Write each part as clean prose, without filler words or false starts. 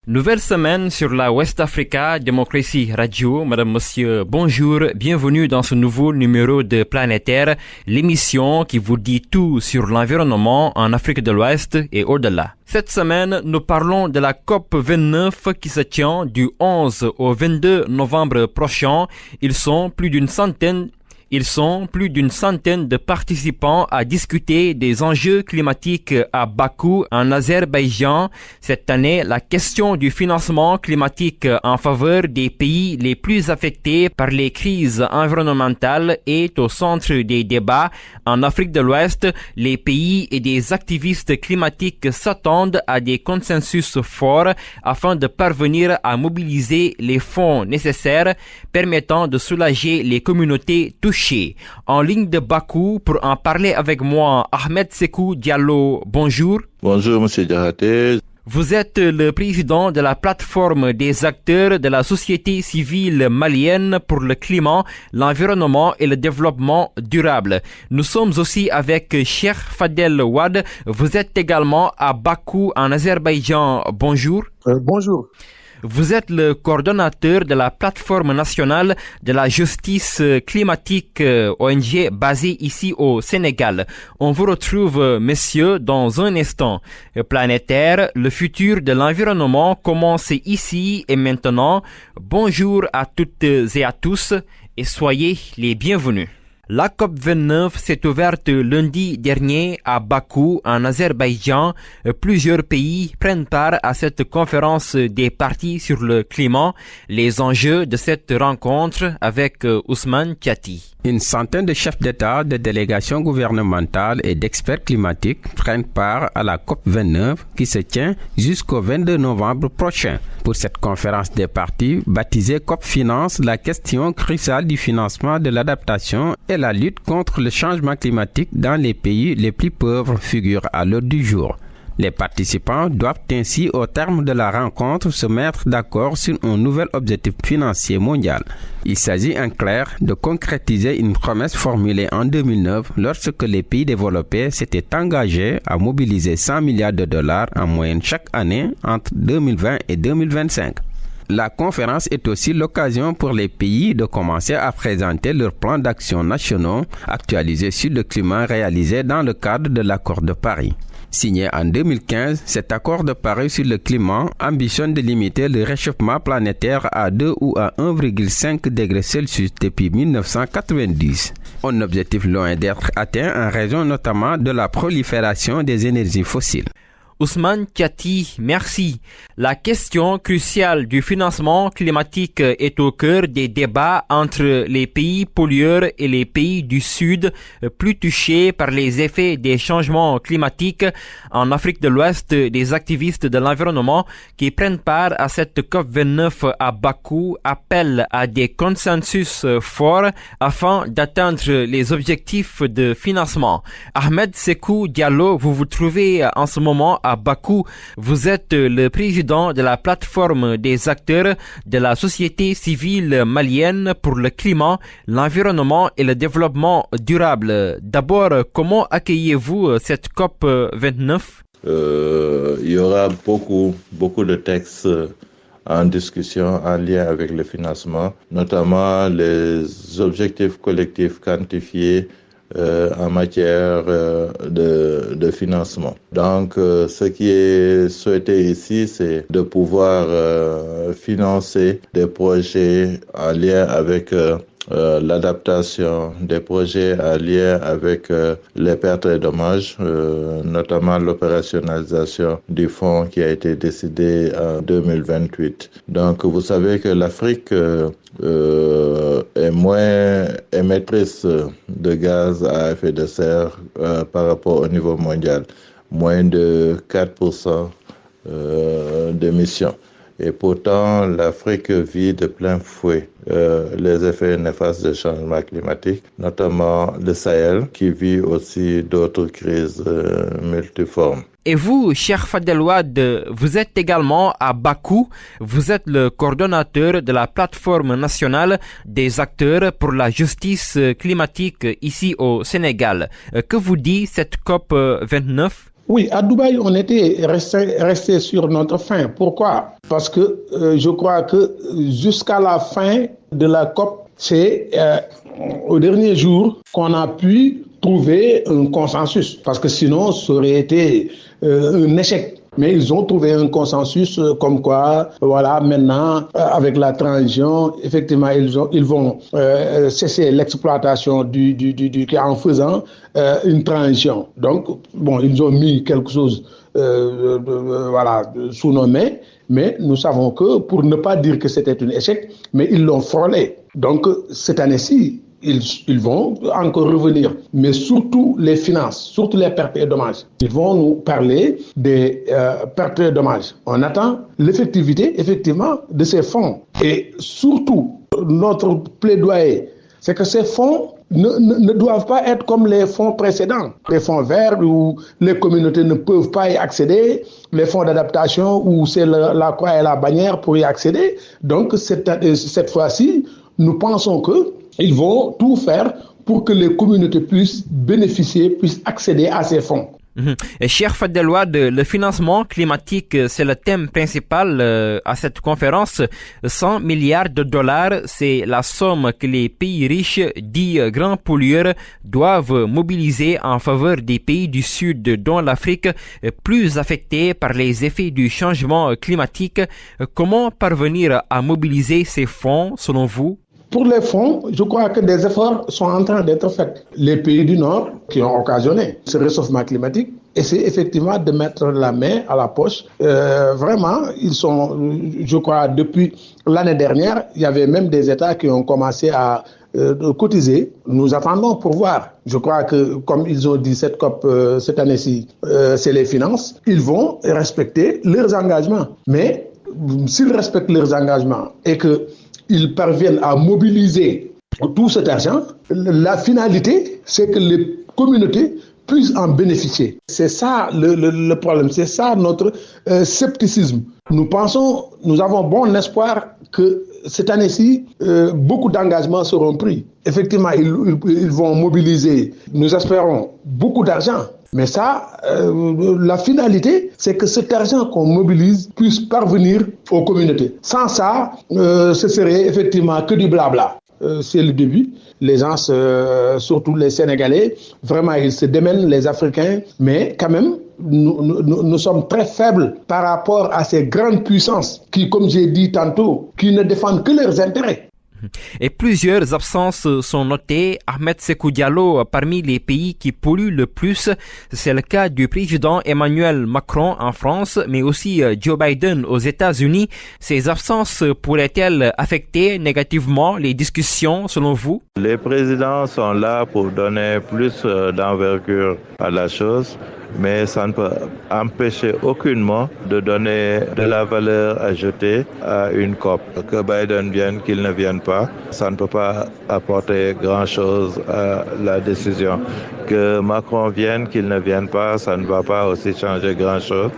Nouvelle semaine sur la West Africa Democracy Radio. Madame, monsieur, bonjour. Bienvenue dans ce nouveau numéro de Planétaire, l'émission qui vous dit tout sur l'environnement en Afrique de l'Ouest et au-delà. Cette semaine, nous parlons de la COP 29 qui se tient du 11 au 22 novembre prochain. Ils sont plus d'une centaine de participants à discuter des enjeux climatiques à Bakou, en Azerbaïdjan. Cette année, la question du financement climatique en faveur des pays les plus affectés par les crises environnementales est au centre des débats. En Afrique de l'Ouest, les pays et des activistes climatiques s'attendent à des consensus forts afin de parvenir à mobiliser les fonds nécessaires permettant de soulager les communautés touchées. En ligne de Bakou, pour en parler avec moi, Ahmed Sekou Diallo, bonjour. Bonjour, monsieur Diakhaté. Vous êtes le président de la plateforme des acteurs de la société civile malienne pour le climat, l'environnement et le développement durable. Nous sommes aussi avec Cheikh Fadel Ouad. Vous êtes également à Bakou, en Azerbaïdjan. Bonjour. Bonjour. Vous êtes le coordonnateur de la plateforme nationale de la justice climatique, ONG basée ici au Sénégal. On vous retrouve, messieurs, dans un instant. Planétaire, le futur de l'environnement commence ici et maintenant. Bonjour à toutes et à tous et soyez les bienvenus. La COP 29 s'est ouverte lundi dernier à Bakou, en Azerbaïdjan. Plusieurs pays prennent part à cette conférence des parties sur le climat. Les enjeux de cette rencontre avec Ousmane Tiati. Une centaine de chefs d'État, de délégations gouvernementales et d'experts climatiques prennent part à la COP 29 qui se tient jusqu'au 22 novembre prochain. Pour cette conférence des parties, baptisée COP Finance, la question cruciale du financement de l'adaptation et la lutte contre le changement climatique dans les pays les plus pauvres figure à l'ordre du jour. Les participants doivent ainsi, au terme de la rencontre, se mettre d'accord sur un nouvel objectif financier mondial. Il s'agit en clair de concrétiser une promesse formulée en 2009 lorsque les pays développés s'étaient engagés à mobiliser 100 milliards de dollars en moyenne chaque année entre 2020 et 2025. La conférence est aussi l'occasion pour les pays de commencer à présenter leurs plans d'action nationaux actualisés sur le climat réalisés dans le cadre de l'accord de Paris. Signé en 2015, cet accord de Paris sur le climat ambitionne de limiter le réchauffement planétaire à 2 ou à 1,5 degrés Celsius depuis 1990. Un objectif loin d'être atteint en raison notamment de la prolifération des énergies fossiles. Ousmane Tiati, merci. La question cruciale du financement climatique est au cœur des débats entre les pays pollueurs et les pays du Sud, plus touchés par les effets des changements climatiques. En Afrique de l'Ouest, des activistes de l'environnement qui prennent part à cette COP29 à Bakou appellent à des consensus forts afin d'atteindre les objectifs de financement. Ahmed Sekou Diallo, vous vous trouvez en ce moment à Bakou. Vous êtes le président de la plateforme des acteurs de la société civile malienne pour le climat, l'environnement et le développement durable. D'abord, comment accueillez-vous cette COP 29? Il y aura beaucoup de textes en discussion en lien avec le financement, notamment les objectifs collectifs quantifiés en matière de financement. Donc, ce qui est souhaité ici, c'est de pouvoir financer des projets en lien avec l'adaptation, des projets en lien avec les pertes et dommages, notamment l'opérationnalisation du fonds qui a été décidé en 2028. Donc, vous savez que l'Afrique est moins émettrice de gaz à effet de serre par rapport au niveau mondial, moins de 4% d'émissions. Et pourtant, l'Afrique vit de plein fouet les effets néfastes du changement climatique, notamment le Sahel, qui vit aussi d'autres crises multiformes. Et vous, Cheikh Fadel Ouad, vous êtes également à Bakou. Vous êtes le coordonnateur de la plateforme nationale des acteurs pour la justice climatique ici au Sénégal. Que vous dit cette COP 29? Oui, à Dubaï, on était resté sur notre faim. Pourquoi? Parce que je crois que jusqu'à la fin de la COP, c'est au dernier jour qu'on a pu trouver un consensus. Parce que sinon, ça aurait été un échec. Mais ils ont trouvé un consensus comme quoi, voilà, maintenant, avec la transition, effectivement, ils vont cesser l'exploitation du en faisant une transition. Donc, bon, ils ont mis quelque chose voilà, sous nos mains, mais nous savons que, pour ne pas dire que c'était un échec, mais ils l'ont frôlé. Donc, cette année-ci, ils vont encore revenir, mais surtout les finances, surtout les pertes et dommages. Ils vont nous parler des pertes et dommages. On attend l'effectivité, effectivement, de ces fonds. Et surtout, notre plaidoyer, c'est que ces fonds ne doivent pas être comme les fonds précédents. Les fonds verts où les communautés ne peuvent pas y accéder, les fonds d'adaptation où c'est la croix et la bannière pour y accéder. Donc, cette fois-ci, nous pensons qu'ils vont tout faire pour que les communautés puissent bénéficier, puissent accéder à ces fonds. Et cher Fadel Ouad, le financement climatique, c'est le thème principal à cette conférence. 100 milliards de dollars, c'est la somme que les pays riches, dits grands pollueurs, doivent mobiliser en faveur des pays du Sud, dont l'Afrique, plus affectée par les effets du changement climatique. Comment parvenir à mobiliser ces fonds, selon vous? Pour les fonds, je crois que des efforts sont en train d'être faits. Les pays du Nord qui ont occasionné ce réchauffement climatique essaient effectivement de mettre la main à la poche. Vraiment, ils sont, je crois, depuis l'année dernière, il y avait même des États qui ont commencé à cotiser. Nous attendons pour voir. Je crois que, comme ils ont dit cette COP cette année-ci, c'est les finances. Ils vont respecter leurs engagements. Mais s'ils respectent leurs engagements et qu'ils parviennent à mobiliser tout cet argent, la finalité, c'est que les communautés puissent en bénéficier. C'est ça le problème, c'est ça notre scepticisme. Nous avons bon espoir que cette année-ci, beaucoup d'engagements seront pris. Effectivement, ils vont mobiliser, nous espérons, beaucoup d'argent. Mais ça, la finalité, c'est que cet argent qu'on mobilise puisse parvenir aux communautés. Sans ça, ce serait effectivement que du blabla. C'est le début. Les gens, surtout les Sénégalais, vraiment, ils se démènent, les Africains, mais quand même, nous sommes très faibles par rapport à ces grandes puissances qui, comme j'ai dit tantôt, qui ne défendent que leurs intérêts. Et plusieurs absences sont notées. Ahmed Sékou Diallo, parmi les pays qui polluent le plus, c'est le cas du président Emmanuel Macron en France, mais aussi Joe Biden aux États-Unis. Ces absences pourraient-elles affecter négativement les discussions, selon vous? Les présidents sont là pour donner plus d'envergure à la chose, mais ça ne peut empêcher aucunement de donner de la valeur ajoutée à une COP. Que Biden vienne, qu'il ne vienne pas, ça ne peut pas apporter grand-chose à la décision. Que Macron vienne, qu'il ne vienne pas, ça ne va pas aussi changer grand-chose.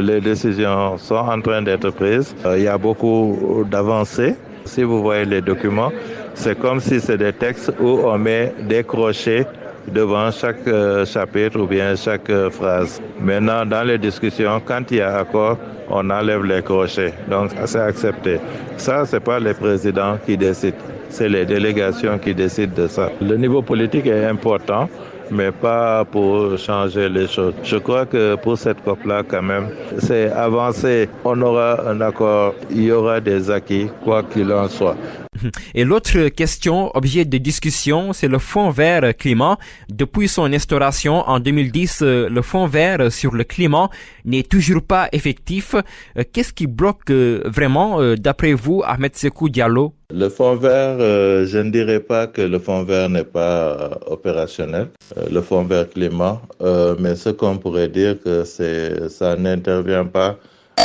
Les décisions sont en train d'être prises. Il y a beaucoup d'avancées. Si vous voyez les documents, c'est comme si c'est des textes où on met des crochets devant chaque chapitre ou bien chaque phrase. Maintenant, dans les discussions, quand il y a accord, on enlève les crochets. Donc, c'est accepté. Ça, c'est pas les présidents qui décident. C'est les délégations qui décident de ça. Le niveau politique est important, mais pas pour changer les choses. Je crois que pour cette COP-là, quand même, c'est avancé. On aura un accord, il y aura des acquis, quoi qu'il en soit. Et l'autre question, objet de discussion, c'est le Fonds vert climat. Depuis son instauration en 2010, le Fonds vert sur le climat n'est toujours pas effectif. Qu'est-ce qui bloque vraiment, d'après vous, Ahmed Sékou Diallo? Le Fonds vert, je ne dirais pas que le Fonds vert n'est pas opérationnel, le Fonds vert climat, mais ce qu'on pourrait dire que ça n'intervient pas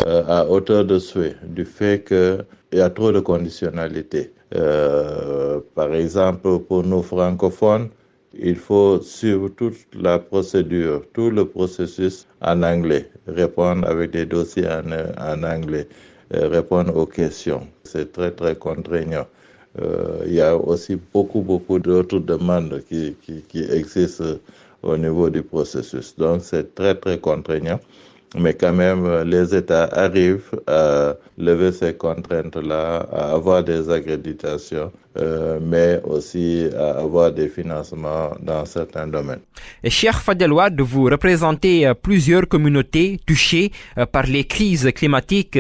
à hauteur de souhait, du fait qu'il y a trop de conditionnalités. Par exemple, pour nous francophones, il faut suivre toute la procédure, tout le processus en anglais, répondre avec des dossiers en anglais, répondre aux questions. C'est très, très contraignant. Il y a aussi beaucoup d'autres demandes qui existent au niveau du processus. Donc c'est très très contraignant. Mais quand même, les États arrivent à lever ces contraintes-là, à avoir des accréditations, mais aussi à avoir des financements dans certains domaines. Et cher Fadel Ouad, vous représentez plusieurs communautés touchées par les crises climatiques,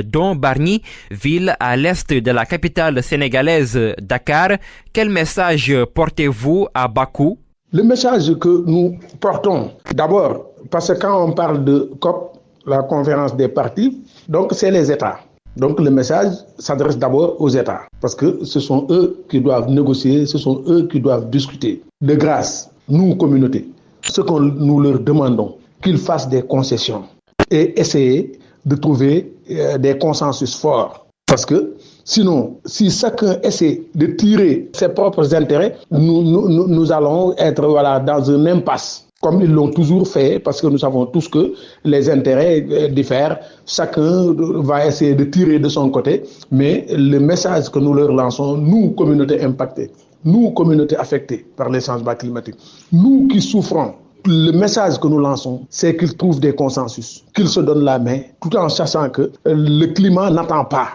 dont Bargny, ville à l'est de la capitale sénégalaise Dakar. Quel message portez-vous à Bakou? Le message que nous portons, d'abord, parce que quand on parle de COP, la conférence des parties, donc c'est les États. Donc le message s'adresse d'abord aux États, parce que ce sont eux qui doivent négocier, ce sont eux qui doivent discuter. De grâce, nous, communautés, ce que nous leur demandons, qu'ils fassent des concessions et essayer de trouver des consensus forts. Parce que sinon, si chacun essaie de tirer ses propres intérêts, nous allons être dans une impasse, comme ils l'ont toujours fait, parce que nous savons tous que les intérêts diffèrent. Chacun va essayer de tirer de son côté, mais le message que nous leur lançons, nous, communautés impactées, nous, communautés affectées par les changements climatiques, nous qui souffrons, le message que nous lançons, c'est qu'ils trouvent des consensus, qu'ils se donnent la main, tout en sachant que le climat n'attend pas.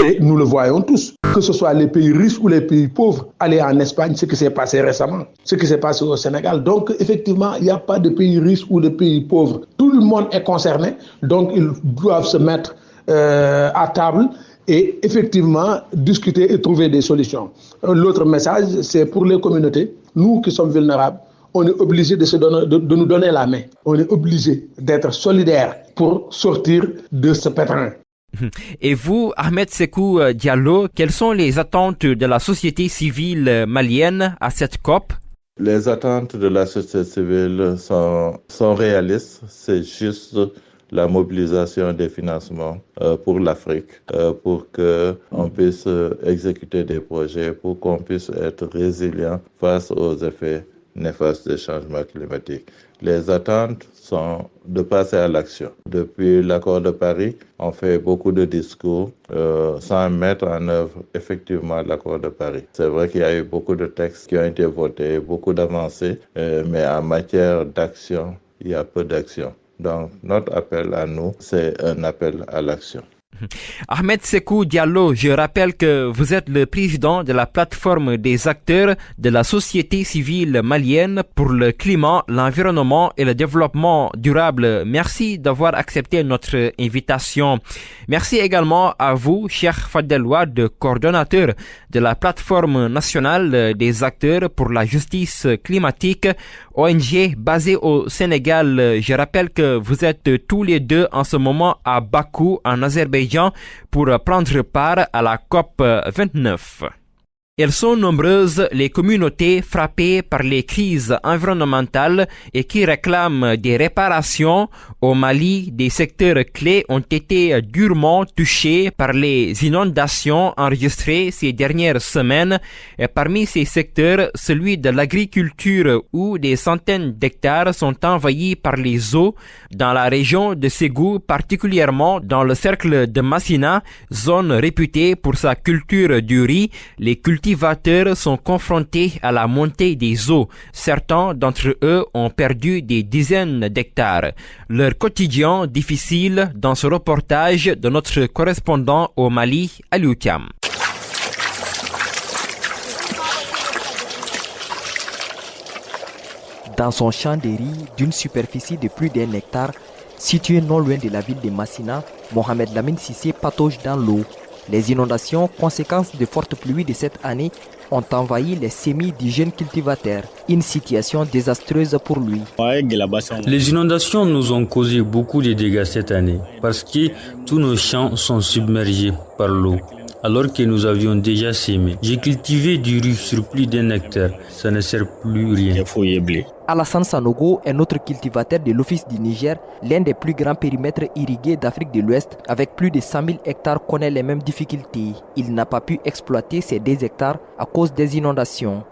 Et nous le voyons tous, que ce soit les pays riches ou les pays pauvres. Allez en Espagne, ce qui s'est passé récemment, ce qui s'est passé au Sénégal. Donc, effectivement, il n'y a pas de pays riches ou de pays pauvres. Tout le monde est concerné, donc ils doivent se mettre à table et effectivement discuter et trouver des solutions. L'autre message, c'est pour les communautés, nous qui sommes vulnérables, on est obligé de nous donner la main. On est obligé d'être solidaires pour sortir de ce pétrin. Et vous, Ahmed Sékou Diallo, quelles sont les attentes de la société civile malienne à cette COP? Les attentes de la société civile sont réalistes. C'est juste la mobilisation des financements pour l'Afrique, pour qu'on puisse exécuter des projets, pour qu'on puisse être résilient face aux effets néfastes des changements climatiques. Les attentes sont de passer à l'action. Depuis l'accord de Paris, on fait beaucoup de discours sans mettre en œuvre effectivement l'accord de Paris. C'est vrai qu'il y a eu beaucoup de textes qui ont été votés, beaucoup d'avancées, mais en matière d'action, il y a peu d'action. Donc notre appel à nous, c'est un appel à l'action. Ahmed Sékou Diallo, je rappelle que vous êtes le président de la plateforme des acteurs de la société civile malienne pour le climat, l'environnement et le développement durable. Merci d'avoir accepté notre invitation. Merci également à vous, Cheikh Fadel Ouad, coordonnateur de la plateforme nationale des acteurs pour la justice climatique, ONG basée au Sénégal. Je rappelle que vous êtes tous les deux en ce moment à Bakou, en Azerbaïdjan, pour prendre part à la COP 29. Elles sont nombreuses les communautés frappées par les crises environnementales et qui réclament des réparations. Au Mali, des secteurs clés ont été durement touchés par les inondations enregistrées ces dernières semaines. Et parmi ces secteurs, celui de l'agriculture où des centaines d'hectares sont envahis par les eaux. Dans la région de Ségou, particulièrement dans le cercle de Massina, zone réputée pour sa culture du riz, les cultivateurs sont confrontés à la montée des eaux. Certains d'entre eux ont perdu des dizaines d'hectares. Leur quotidien difficile dans ce reportage de notre correspondant au Mali, Aliou Thiam. Dans son champ de riz d'une superficie de plus d'1 hectare, situé non loin de la ville de Massina, Mohamed Lamine Sissé patauge dans l'eau. Les inondations, conséquences de fortes pluies de cette année, ont envahi les semis du jeune cultivateur. Une situation désastreuse pour lui. Les inondations nous ont causé beaucoup de dégâts cette année parce que tous nos champs sont submergés par l'eau. Alors que nous avions déjà sémé. J'ai cultivé du riz sur plus d'1 hectare. Ça ne sert plus rien. Alassane Sanogo, un autre cultivateur de l'Office du Niger, l'un des plus grands périmètres irrigués d'Afrique de l'Ouest, avec plus de 100 000 hectares, connaît les mêmes difficultés. Il n'a pas pu exploiter ces 2 hectares à cause des inondations.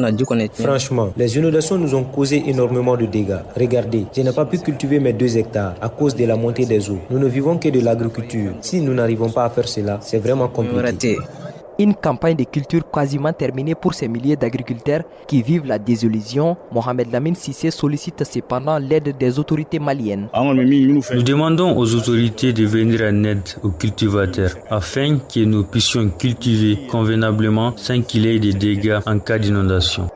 Franchement, les inondations nous ont causé énormément de dégâts. Regardez, je n'ai pas pu cultiver mes 2 hectares à cause de la montée des eaux. Nous ne vivons que de l'agriculture. Si nous n'arrivons pas à faire cela, c'est vraiment compliqué. Une campagne de culture quasiment terminée pour ces milliers d'agriculteurs qui vivent la désillusion. Mohamed Lamine Cissé sollicite cependant l'aide des autorités maliennes. Nous demandons aux autorités de venir en aide aux cultivateurs afin que nous puissions cultiver convenablement sans qu'il y ait des dégâts en cas d'inondation.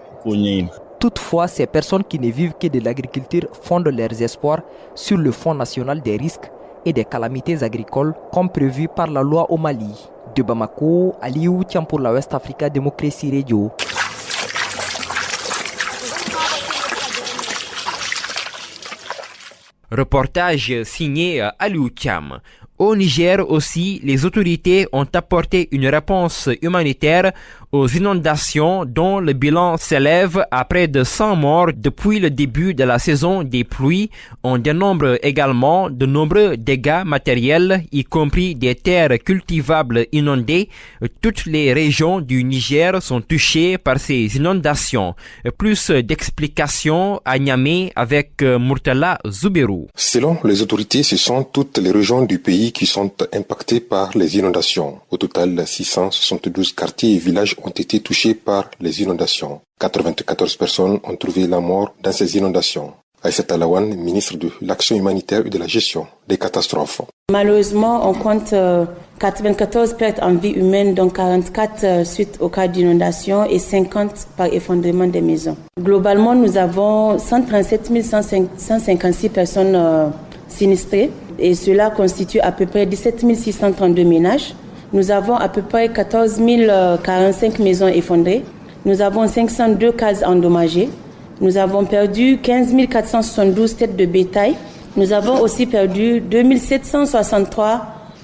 Toutefois, ces personnes qui ne vivent que de l'agriculture fondent leurs espoirs sur le Fonds national des risques et des calamités agricoles comme prévu par la loi au Mali. De Bamako, Aliou Thiam pour la West Africa Democracy Radio. Reportage signé Aliou Thiam. Au Niger aussi, les autorités ont apporté une réponse humanitaire aux inondations dont le bilan s'élève à près de 100 morts depuis le début de la saison des pluies. On dénombre également de nombreux dégâts matériels, y compris des terres cultivables inondées. Toutes les régions du Niger sont touchées par ces inondations. Plus d'explications à Niamey avec Murtala Zouberou. Selon les autorités, ce sont toutes les régions du pays qui sont impactées par les inondations. Au total, 672 quartiers et villages ont été touchés par les inondations. 94 personnes ont trouvé la mort dans ces inondations. Aïssata Lawan, ministre de l'Action humanitaire et de la gestion des catastrophes. Malheureusement, on compte 94 pertes en vie humaine, dont 44 suite au cas d'inondation et 50 par effondrement des maisons. Globalement, nous avons 137 156 personnes sinistrées et cela constitue à peu près 17 632 ménages. Nous avons à peu près 14 045 maisons effondrées. Nous avons 502 cases endommagées. Nous avons perdu 15 472 têtes de bétail. Nous avons aussi perdu 2 763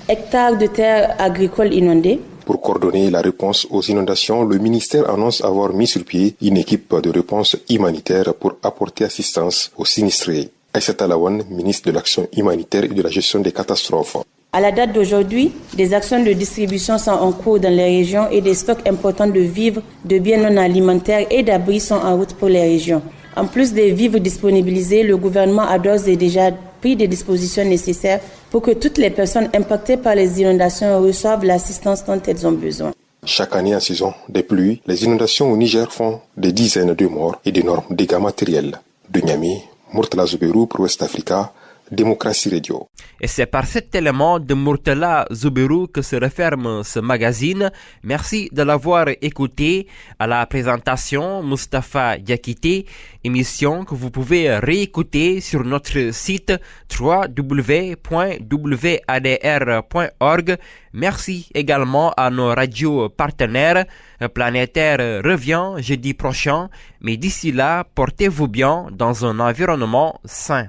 hectares de terres agricoles inondées. Pour coordonner la réponse aux inondations, le ministère annonce avoir mis sur pied une équipe de réponse humanitaire pour apporter assistance aux sinistrés. Aïssata Lawan, ministre de l'Action humanitaire et de la gestion des catastrophes. À la date d'aujourd'hui, des actions de distribution sont en cours dans les régions et des stocks importants de vivres, de biens non alimentaires et d'abris sont en route pour les régions. En plus des vivres disponibilisés, le gouvernement a d'ores et déjà pris des dispositions nécessaires pour que toutes les personnes impactées par les inondations reçoivent l'assistance dont elles ont besoin. Chaque année en saison des pluies, les inondations au Niger font des dizaines de morts et d'énormes dégâts matériels. De Niamey, Murtala Zouberou pour West Africa, Démocratie Radio. Et c'est par cet élément de Murtala Zouberou que se referme ce magazine. Merci de l'avoir écouté. À la présentation, Mustapha Diakité, émission que vous pouvez réécouter sur notre site www.wadr.org. Merci également à nos radios partenaires. Planétaire revient jeudi prochain, mais d'ici là, portez-vous bien dans un environnement sain.